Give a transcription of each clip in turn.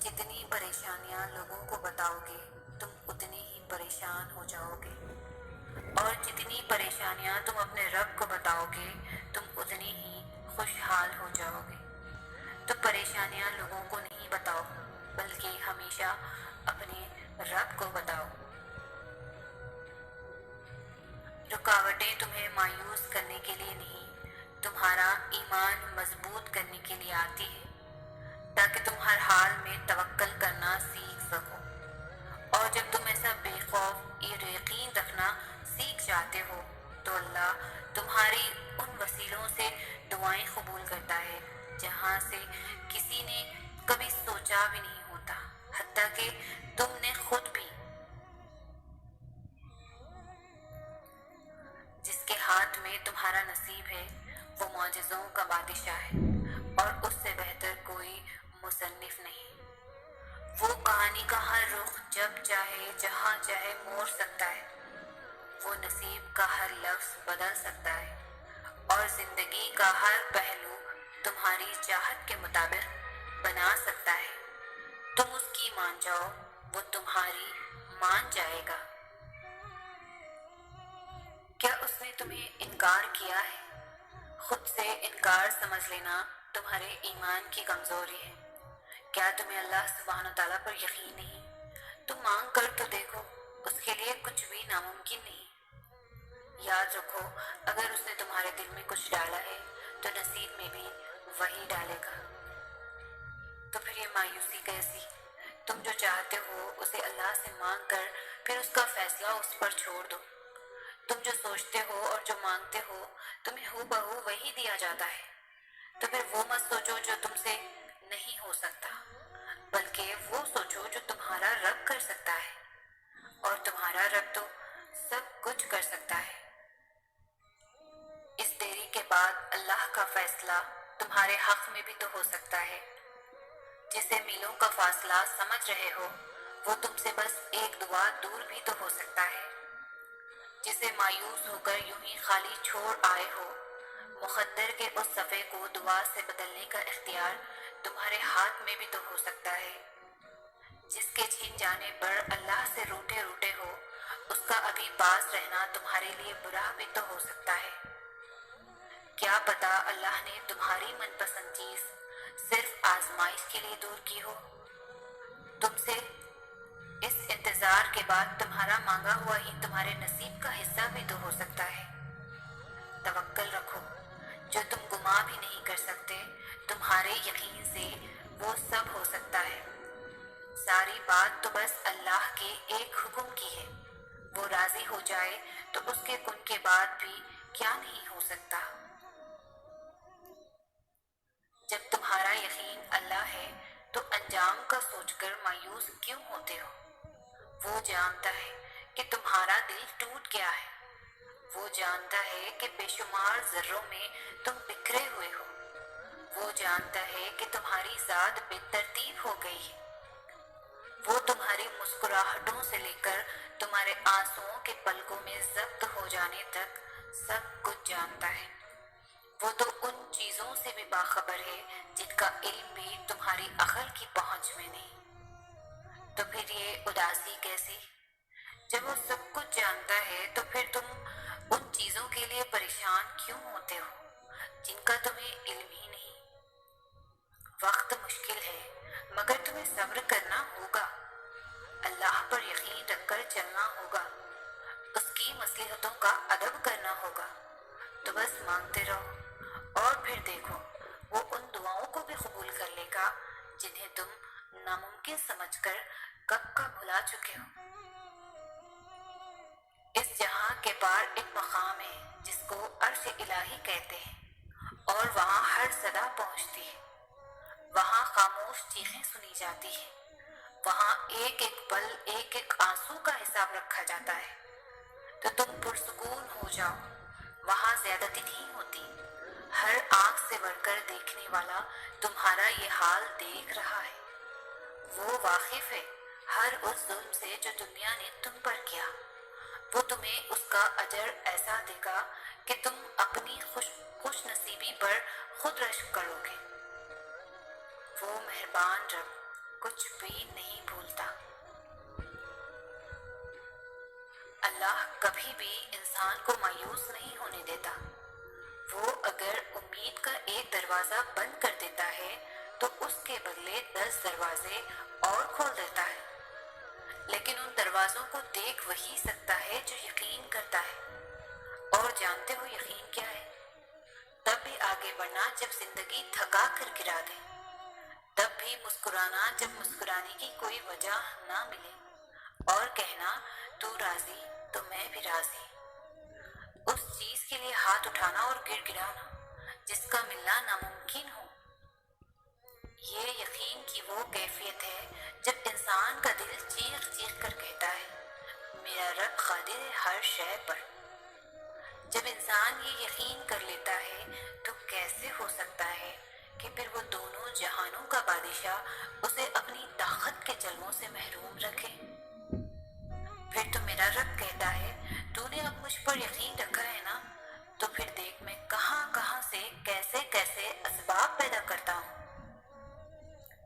جتنی پریشانیاں لوگوں کو بتاؤ گے تم اتنے ہی پریشان ہو جاؤ گے، اور جتنی پریشانیاں تم اپنے رب کو بتاؤ گے تم اتنی ہی خوشحال ہو جاؤ گے۔ تو پریشانیاں لوگوں کو نہیں بتاؤ بلکہ ہمیشہ اپنے رب کو بتاؤ۔ رکاوٹیں تمہیں مایوس کرنے کے لیے نہیں، تمہارا ایمان مضبوط کرنے کے لیے آتی ہے، تاکہ تم ہر حال میں توکل کرنا سیکھ سکو۔ اور جب تم ایسا بے خوف یقین رکھنا سیکھ جاتے ہو تو اللہ تمہاری ان وسیلوں سے دعائیں قبول کرتا ہے جہاں سے کسی نے کبھی سوچا بھی نہیں ہوتا، حتیٰ کہ تم نے خود بھی۔ جس کے ہاتھ میں تمہارا نصیب ہے وہ معجزوں کا بادشاہ ہے، اور اس سے بہتر کوئی مصنف نہیں۔ وہ کہانی کا ہر رخ جب چاہے جہاں چاہے موڑ سکتا ہے، وہ نصیب کا ہر لفظ بدل سکتا ہے، اور زندگی کا ہر پہلو تمہاری چاہت کے مطابق بنا سکتا ہے۔ تم اس کی مان جاؤ، وہ تمہاری مان جائے گا۔ کیا اس نے تمہیں انکار کیا ہے؟ خود سے انکار سمجھ لینا تمہارے ایمان کی کمزوری ہے۔ کیا تمہیں اللہ سبحانہ تعالیٰ پر یقین نہیں؟ تم مانگ کر تو دیکھو، اس کے لیے کچھ بھی ناممکن نہیں۔ یاد رکھو، اگر اس نے تمہارے دل میں کچھ ڈالا ہے تو نصیب میں بھی وہی ڈالے گا۔ تو پھر یہ مایوسی کیسی؟ تم جو چاہتے ہو اسے اللہ سے مانگ کر پھر اس کا فیصلہ اس پر چھوڑ دو۔ تم جو سوچتے ہو اور جو مانگتے ہو تمہیں ہو بہو وہی دیا جاتا ہے۔ تو پھر وہ مت سوچو جو تم سے نہیں ہو سکتا، بلکہ وہ سوچو جو تمہارا رب کر سکتا ہے، اور تمہارا رب تو سب کچھ کر سکتا ہے۔ اس دیری کے بعد اللہ کا فیصلہ تمہارے حق میں بھی تو ہو سکتا ہے۔ جسے میلوں کا فاصلہ سمجھ رہے ہو وہ تم سے بس ایک دعا دور بھی تو ہو سکتا ہے۔ جسے مایوس ہو کر یوں ہی خالی چھوڑ آئے ہو، مقدر کے اس صفحے کو دعا سے بدلنے کا اختیار تمہارے ہاتھ میں بھی تو ہو سکتا ہے۔ جس کے چھن جانے پر اللہ سے روٹھے روٹھے ہو، اس کا ابھی پاس رہنا تمہارے لیے برا بھی تو ہو سکتا ہے۔ کیا پتا اللہ نے تمہاری من پسند چیز صرف آزمائش کے لیے دور کی ہو۔ تم سے اس انتظار کے بعد تمہارا مانگا ہوا ہی تمہارے نصیب کا حصہ بھی تو ہو سکتا ہے۔ توکل رکھو، جو تم گما بھی نہیں کر سکتے، تمہارے یقین سے وہ سب ہو سکتا ہے۔ ساری بات تو بس اللہ کے ایک حکم کی ہے، وہ راضی ہو جائے تو اس کے کن کے بعد بھی کیا نہیں ہو سکتا۔ جب تمہارا یقین اللہ ہے تو انجام کا سوچ کر مایوس کیوں ہوتے ہو؟ وہ جانتا ہے کہ تمہارا دل ٹوٹ گیا ہے، وہ جانتا ہے کہ بے شمار ذروں میں تم بکھرے ہوئے ہو، وہ جانتا ہے کہ تمہاری ذات بے ترتیب ہو گئی ہے، وہ تمہاری مسکراہٹوں سے لے کر تمہارے آنسوؤں کے پلکوں میں ضبط ہو جانے تک سب کچھ جانتا ہے۔ وہ تو ان چیزوں سے بھی باخبر ہے جن کا علم بھی تمہاری عقل کی پہنچ میں نہیں۔ تو پھر یہ اداسی کیسی؟ جب وہ سب کچھ جانتا ہے تو پھر تم ان چیزوں کے لیے پریشان کیوں ہوتے ہو جن کا تمہیں علم ہی نہیں؟ وقت مشکل ہے مگر تمہیں صبر کرنا ہوگا، اللہ پر یقین رکھ کر چلنا ہوگا، اس کی مصلحتوں کا ادب کرنا ہوگا۔ تو بس مانگتے رہو، اور پھر دیکھو وہ ان دعاؤں کو بھی قبول کر لے گا جنہیں تم ناممکن سمجھ کر کب کا بھلا چکے ہو۔ اس جہاں کے پار ایک مقام ہے جس کو عرش الہی کہتے ہیں، اور وہاں ہر صدا پہنچتی ہے، وہاں خاموش چیخیں سنی جاتی ہیں، وہاں ایک ایک پل ایک ایک آنسو کا حساب رکھا جاتا ہے۔ تو تم پرسکون ہو جاؤ، وہاں زیادتی نہیں ہوتی، ہر آنکھ سے بڑھ کر دیکھنے والا تمہارا یہ حال دیکھ رہا ہے، وہ واقف ہے ہر اس ظلم سے جو دنیا نے تم پر کیا، وہ تمہیں اس کا اجر ایسا دے گا کہ تم اپنی خوش نصیبی پر خود رشک کرو گے۔ وہ مہربان رب کچھ بھی نہیں بھولتا۔ اللہ کبھی بھی انسان کو مایوس نہیں ہونے دیتا۔ وہ اگر امید کا ایک دروازہ بند کر دیتا ہے تو اس کے بدلے 10 دروازے اور کھول دیتا ہے، لیکن ان دروازوں کو دیکھ وہی سکتا ہے جو یقین کرتا ہے۔ اور جانتے ہو یقین کیا ہے؟ تب بھی آگے بڑھنا جب زندگی تھکا کر گرا دے، تب بھی مسکرانا جب مسکرانے کی کوئی وجہ نہ ملے، اور کہنا تو راضی تو میں بھی راضی۔ اس چیز کے لیے ہاتھ اٹھانا اور گر گرانا جس کا ملنا ناممکن ہو۔ یہ یقین کی وہ کیفیت ہے جب انسان کا دل چیخ چیخ کر کہتا ہے میرا رب قادر ہے ہر شے پر۔ جب انسان یہ یقین کر لیتا ہے تو کیسے ہو سکتا ہے کہ پھر وہ دونوں جہانوں کا بادشاہ اسے اپنی طاقت کے جلووں سے محروم رکھے؟ پھر تو میرا رب کہتا ہے تو نے اب مجھ پر یقین رکھا ہے نا، تو پھر دیکھ میں کہاں کہاں سے کیسے کیسے اسباب پیدا کرتا ہوں۔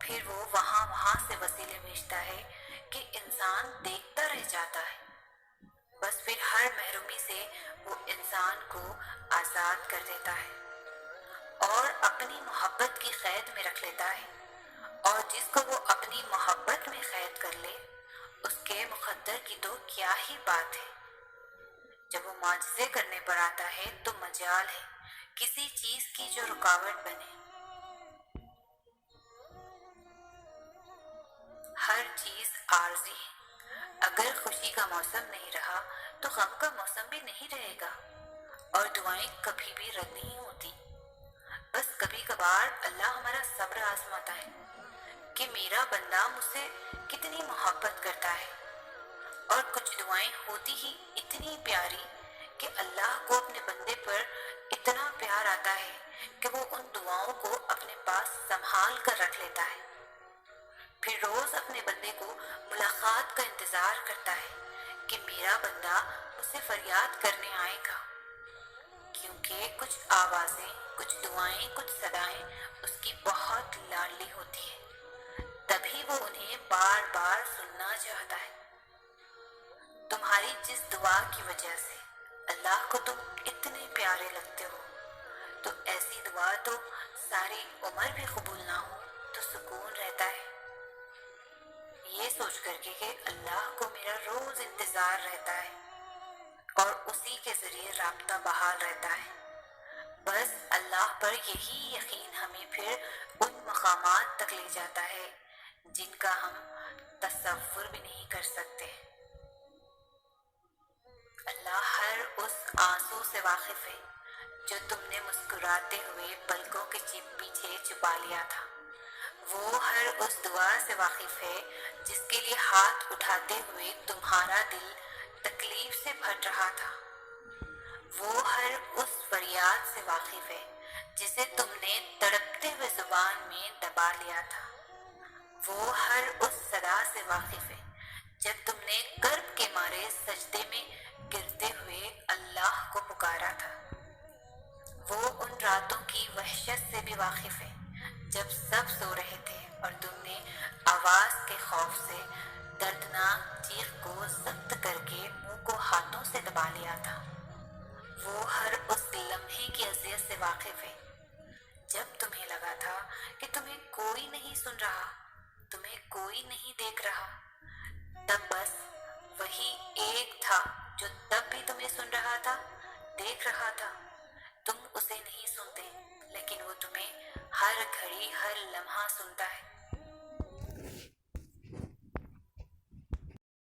پھر وہ وہاں وہاں سے وسیلے بھیجتا ہے کہ انسان دیکھتا رہ جاتا ہے۔ بس پھر ہر محرومی سے وہ انسان کو آزاد کر دیتا ہے اور اپنی محبت کی قید میں رکھ لیتا ہے، اور جس کو وہ اپنی محبت میں قید کر لے اس کے مقدر کی تو کیا ہی بات ہے۔ جب وہ معجزے کرنے پر آتا ہے تو مجال ہے کسی چیز کی جو رکاوٹ بنے۔ ہر چیز عارضی ہے۔ اگر خوشی کا موسم نہیں رہا تو غم کا موسم بھی نہیں رہے گا، اور دعائیں کبھی بھی رد نہیں ہوتی۔ بس کبھی کبھار اللہ ہمارا صبر آزماتا ہے کہ میرا بندہ مجھ سے کتنی محبت کرتا ہے، اور کچھ دعائیں ہوتی ہی اتنی پیاری کہ اللہ کو اپنے بندے پر اتنا پیار آتا ہے کہ وہ ان دعاؤں کو اپنے پاس سنبھال کر رکھ لیتا ہے۔ پھر روز اپنے بندے کو ملاقات کا انتظار کرتا ہے کہ میرا بندہ مجھ سے فریاد کرنے آئے گا، کیونکہ کچھ آوازیں، کچھ دعائیں، کچھ صدائیں اس کی بہت لاڈلی ہوتی ہیں، تبھی وہ انہیں بار بار سننا چاہتا ہے۔ تمہاری جس دعا کی وجہ سے اللہ کو تم اتنے پیارے لگتے ہو، تو ایسی دعا تو ساری عمر بھی قبول نہ ہو تو سکون رہتا ہے، یہ سوچ کر کے کہ اللہ کو میرا روز انتظار رہتا ہے اور اسی کے ذریعے رابطہ بحال رہتا ہے۔ بس اللہ پر یہی یقین ہمیں پھر ان مقامات تک لے جاتا ہے جن کا ہم تصور بھی نہیں کر سکتے۔ اللہ ہر اس آنسو سے واقف ہے جو تم نے مسکراتے ہوئے پلکوں کے پیچھے چھپا لیا تھا۔ وہ ہر اس دعا سے واقف ہے جس کے لیے ہاتھ اٹھاتے ہوئے تمہارا دل تکلیف سے پھٹ رہا تھا۔ وہ ہر اس فریاد سے واقف ہے جسے تم نے تڑپتے ہوئے زبان میں دبا لیا تھا۔ وہ ہر اس صدا سے واقف ہے جب تم نے کرب کے مارے سجدے میں گرتے ہوئے اللہ کو پکارا تھا۔ وہ ان راتوں کی وحشت سے بھی واقف ہے جب سب سو رہے تھے اور تم نے آواز کے خوف سے دردناک چیخ کو سخت کر کے منہ کو ہاتھوں سے دبا لیا تھا۔ وہ ہر اس لمحے کی اذیت سے واقف ہے جب تمہیں لگا تھا کہ تمہیں کوئی نہیں سن رہا، تمہیں کوئی نہیں دیکھ رہا، تب بس وہی ایک تھا جو تب بھی تمہیں سن رہا تھا، دیکھ رہا تھا۔ تم اسے نہیں سنتے لیکن وہ تمہیں ہر گھڑی ہر لمحہ سنتا ہے۔